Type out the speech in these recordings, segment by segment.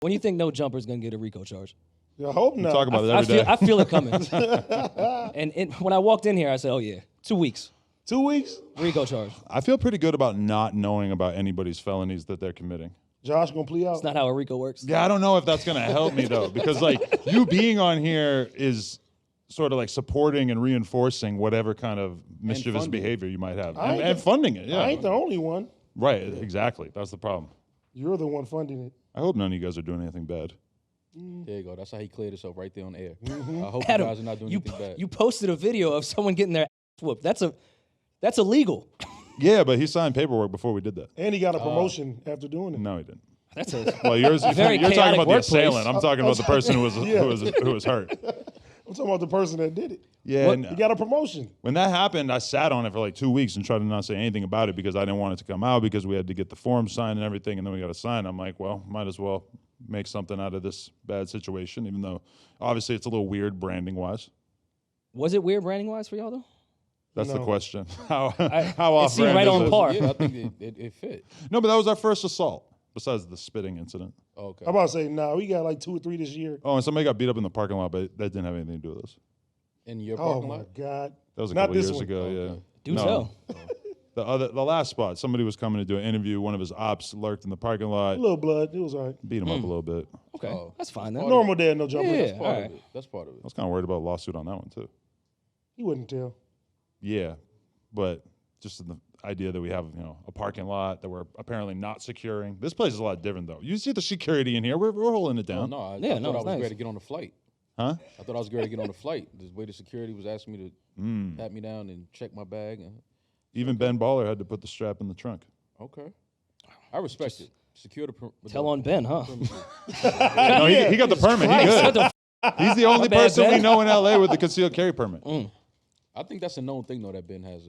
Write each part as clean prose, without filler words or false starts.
When you think no jumper is going to get a RICO charge? I hope not. Talk about it every day. I feel it coming. and when I walked in here, I said, oh, yeah, 2 weeks. 2 weeks? RICO charge. I feel pretty good about not knowing about anybody's felonies that they're committing. Josh going to plea out? That's not how a RICO works. Yeah, I don't know if that's going to help me, though, because, like, you being on here is sort of like supporting and reinforcing whatever kind of mischievous behavior you might have. And funding it, yeah. I ain't the only one. Right, exactly. That's the problem. You're the one funding it. I hope none of you guys are doing anything bad. There you go. That's how he cleared himself right there on air. I hope Adam, you guys are not doing anything bad. You posted a video of someone getting their ass whooped. That's illegal. Yeah, but he signed paperwork before we did that. And he got a promotion after doing it. No, he didn't. That's a Well, you're talking chaotic about the workplace. assailant. I'm talking about the person who was hurt. I'm talking about the person that did it. Yeah, He got a promotion. when that happened, I sat on it for like 2 weeks and tried to not say anything about it because I didn't want it to come out because we had to get the form signed and everything, and then we got to sign. I'm like, well, might as well make something out of this bad situation, even though obviously it's a little weird branding-wise. Was it weird branding-wise for y'all, though? That's the No. question. How It off seemed right on par. Yeah, I think it fit. No, but that was our first assault, besides the spitting incident. Okay. I'm about to say, we got like 2 or 3 this year. Oh, and somebody got beat up in the parking lot, but that didn't have anything to do with us. In your Oh, parking my lot? God. That was a Not couple this years one. ago, Okay. yeah. Do tell. The last spot, somebody was coming to do an interview. One of his ops lurked in the parking A lot, little blood. It was all right. beat him up a little bit. Okay, Oh. that's fine then. Normal day, no jumper. Yeah. That's part All of it. That's part of I it. was kind of worried about a lawsuit on that one, too. He wouldn't tell. Yeah, but just the idea that we have, a parking lot that we're apparently not securing. This place is a lot different, though. You see the security in here. We're holding it Oh, down. no, I Yeah, thought no, I it's was nice. ready to get on the flight. Huh? I thought I was ready to get on the flight. The way the security was asking me to pat me down and check my bag. Even Ben Baller had to put the strap in the trunk. Okay. I respect it. Secure the Tell on Ben, huh? No, he got the permit. He What good. the He's the only My bad, person we Ben. know in LA with the concealed carry permit. I think that's a known thing, though, that Ben has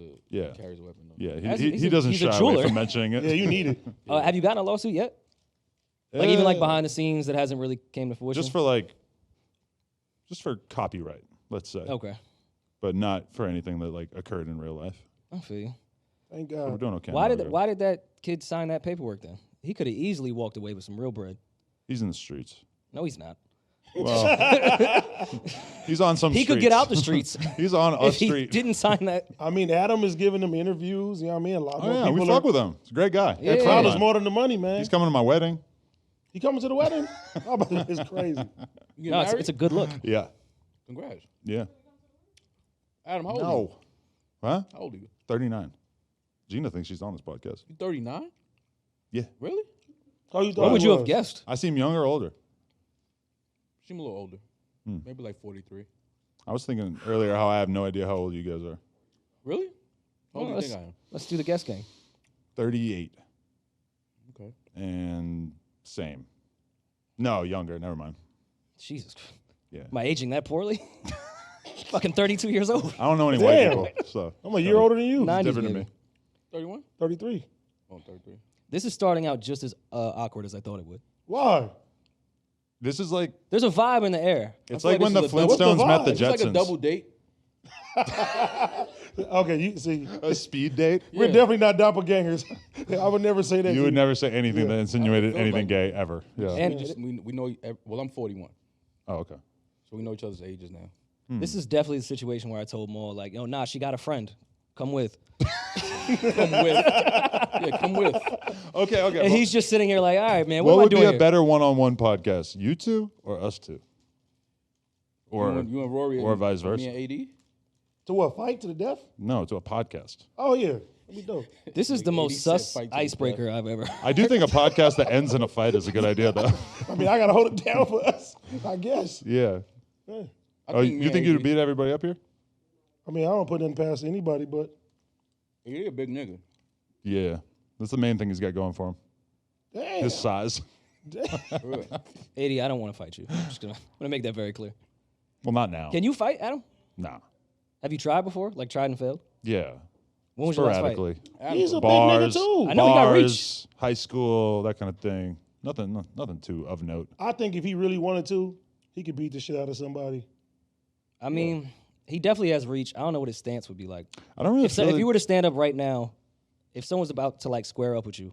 carries a weapon. Though. Yeah, He's he a- doesn't he's a shy away jeweler. from mentioning it. Yeah, you need it. Have you gotten a lawsuit yet? Like even like behind the scenes that hasn't really came to fruition. Just for copyright, let's say. Okay, But not for anything that like occurred in real life. I feel you. Thank So we're God. doing okay. Why in that did regard. why did that kid sign that paperwork then? He could have easily walked away with some real bread. He's in the streets. No, he's not. Well, he's on some. He could get out the streets He's on a if he street. didn't sign that. I mean, Adam is giving them interviews. You know what I mean? A lot Oh more yeah, people we fuck with him. He's a great guy. Yeah. That Come crowd is on. more than the money, man. He's coming to my wedding. He coming to the wedding? It's crazy. You get No, married? it's a good look. Yeah. Congrats. Yeah. Adam, how old are you? No. Huh? How old are you? 39. Gina thinks she's on this podcast. You 39? Yeah. Really? Oh, you thought What would he you have was? guessed? I seem younger or older. Seem a little older. Maybe like 43. I was thinking earlier how I have no idea how old you guys are. Really? How old do you let's, think I am? let's do the guess game. 38. Okay. And same. No, younger. Never mind. Jesus. Yeah. Am I aging that poorly? Fucking 32 years old. I don't know any white Damn. people, so I'm a year older than you. 90s, different to baby. me. 31? 33. Oh, 33. This is starting out just as awkward as I thought it would. Why? This is like There's a vibe in the air. it's feel like like when the this is a double- What's the Flintstones met the vibe? It's like a Jetsons. double date. Okay, you see, A speed date. we're Yeah. definitely not doppelgangers. I would never say that. You to would never say anything that insinuated I feel anything like- gay ever. Yeah. And We know, well, I'm 41. Oh, okay. So we know each other's ages now. this is definitely the situation where I told Maul, like, yo, nah, she got a friend. Come with. Come with. Yeah, come with. Okay. And he's just sitting here like, all right, man, what What am I would be doing a here? better one-on-one podcast? You two or us two? Or You and Rory or and vice Me versa? and AD? To what? Fight to the death? No, to a podcast. Oh yeah, that'd be dope. This is the AD most said sus fight to the icebreaker I've ever. I do think a podcast that ends in a fight is a good idea, though. I mean, I gotta hold it down for us, I guess. Yeah. Yeah. Oh, me you and think AD you'd beat everybody up here? I mean, I don't put nothing past anybody, but You're a big nigga. Yeah. That's the main thing he's got going for him. damn. His size. Really. 80, I don't want to fight you. I'm gonna make that very clear. Well, not now. Can you fight, Adam? Nah. Have you tried before? Like tried and failed? Yeah. When was your last fight? Sporadically. He's a Bars, big nigga too. I know he got reach. bars, high school, that kind of thing. Nothing too of note. I think if he really wanted to, he could beat the shit out of somebody. I mean, he definitely has reach. I don't know what his stance would be like. I don't really If feel you were to stand up right now, if someone's about to like square up with you,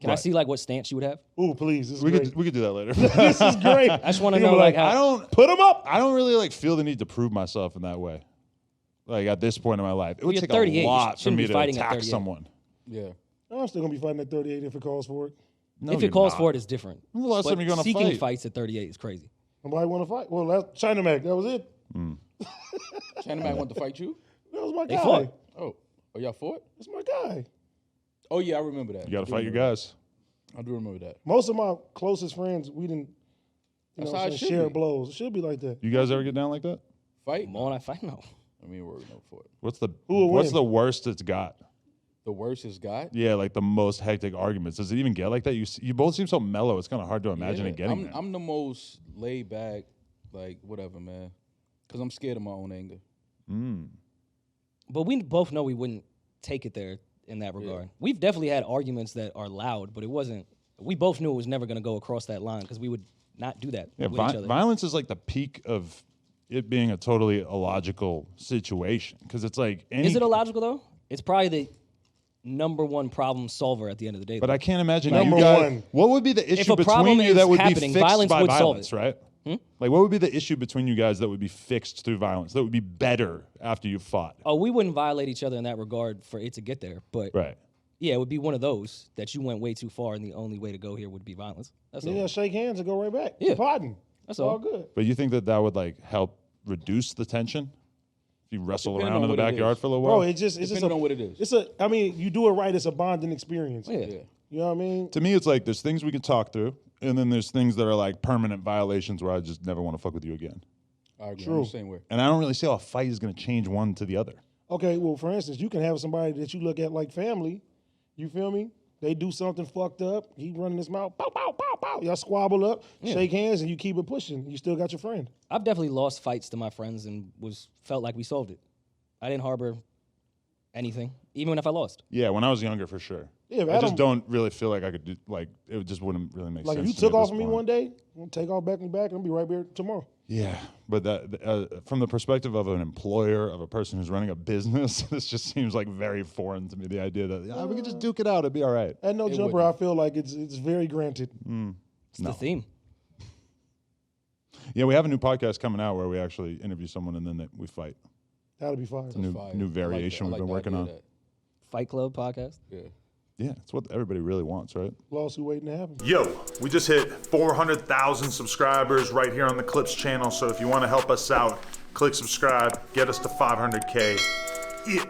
Can I see like what stance you would have? Ooh, please. This is We great. could do that later. This is great. I just want to He gonna know be like how. I don't Put him up. I don't really like feel the need to prove myself in that way. Like at this point in my life, it would you're take 38, a you lot for shouldn't me be to fighting at attack 38. someone. Yeah. I'm still gonna be fighting at 38 if it calls for it. No, If you're it calls not. for it, it's different. When's the last But time you're gonna seeking fight? fights at 38 is crazy. Nobody want to fight. Well, that's China Mac. That was it. China Mac want to fight you? That was my They guy. fought. Oh, y'all fought? That's my guy. Oh yeah, I remember that. You got I to do fight your remember guys. that. I do remember that. Most of my closest friends, we didn't. That's how it should share be. blows. It should be like that. You guys ever get down like that? Fight? More than I fight, no. I mean, we're no for it. What's the will what's win? the worst it's got? The worst is God. Yeah, like the most hectic arguments. Does it even get like that? You both seem so mellow. It's kind of hard to imagine it getting there. I'm the most laid back, like whatever, man. Because I'm scared of my own anger. But we both know we wouldn't take it there in that regard. We've definitely had arguments that are loud, but it wasn't. We both knew it was never going to go across that line because we would not do that Yeah, with each other. violence is like the peak of it being a totally illogical situation because it's like Is it illogical though? It's probably the number one problem solver at the end of the day. But though. I can't imagine Number you guys. one. What would be the issue a problem between you is that would happening, be fixed violence by would solve violence, it. right? Like, what would be the issue between you guys that would be fixed through violence? That would be better after you fought, Oh, we wouldn't violate each other in that regard for it to get there. But right? yeah, it would be one of those that you went way too far, and the only way to go here would be violence. That's all. Yeah, shake hands and go right back. Yeah. Pardon. That's all all. good. But you think that that would like help reduce the tension if you wrestle Depending around on in the what it backyard is. for a little while? Bro, it's just Depending on what it is. It's a. I mean, you do it right. It's a bonding experience. Yeah. Yeah. You know what I mean? To me, it's like there's things we can talk through, and then there's things that are like permanent violations where I just never want to fuck with you again. I agree. True. I'm the same way. And I don't really see how a fight is going to change one to the other. Okay, well, for instance, you can have somebody that you look at like family. You feel me? They do something fucked up. He running his mouth. Pow, pow, pow, pow. Y'all squabble up, shake hands, and you keep it pushing. You still got your friend. I've definitely lost fights to my friends and felt like we solved it. I didn't harbor anything, even if I lost. Yeah, when I was younger, for sure. Yeah, but I just Adam- don't really feel like I could do, like, it just wouldn't really make Like sense. if you to me took at off this from me point. one day, I'm gonna take off back and back, and I'll be right here tomorrow. Yeah, but that from the perspective of an employer, of a person who's running a business, this just seems like very foreign to me. The idea that we could just duke it out, it'd be all right. At no It jumper, wouldn't. I feel like it's very granted. It's the theme. Yeah, we have a new podcast coming out where we actually interview someone and then we fight. That'll be fine. New Fire. new I like variation that. I we've been like the working on. idea of Fight Club podcast. that. Yeah. Yeah, it's what everybody really wants, right? Lawsuit waiting to happen. Yo, we just hit 400,000 subscribers right here on the Clips channel. So if you want to help us out, click subscribe, get us to 500K. Yeah.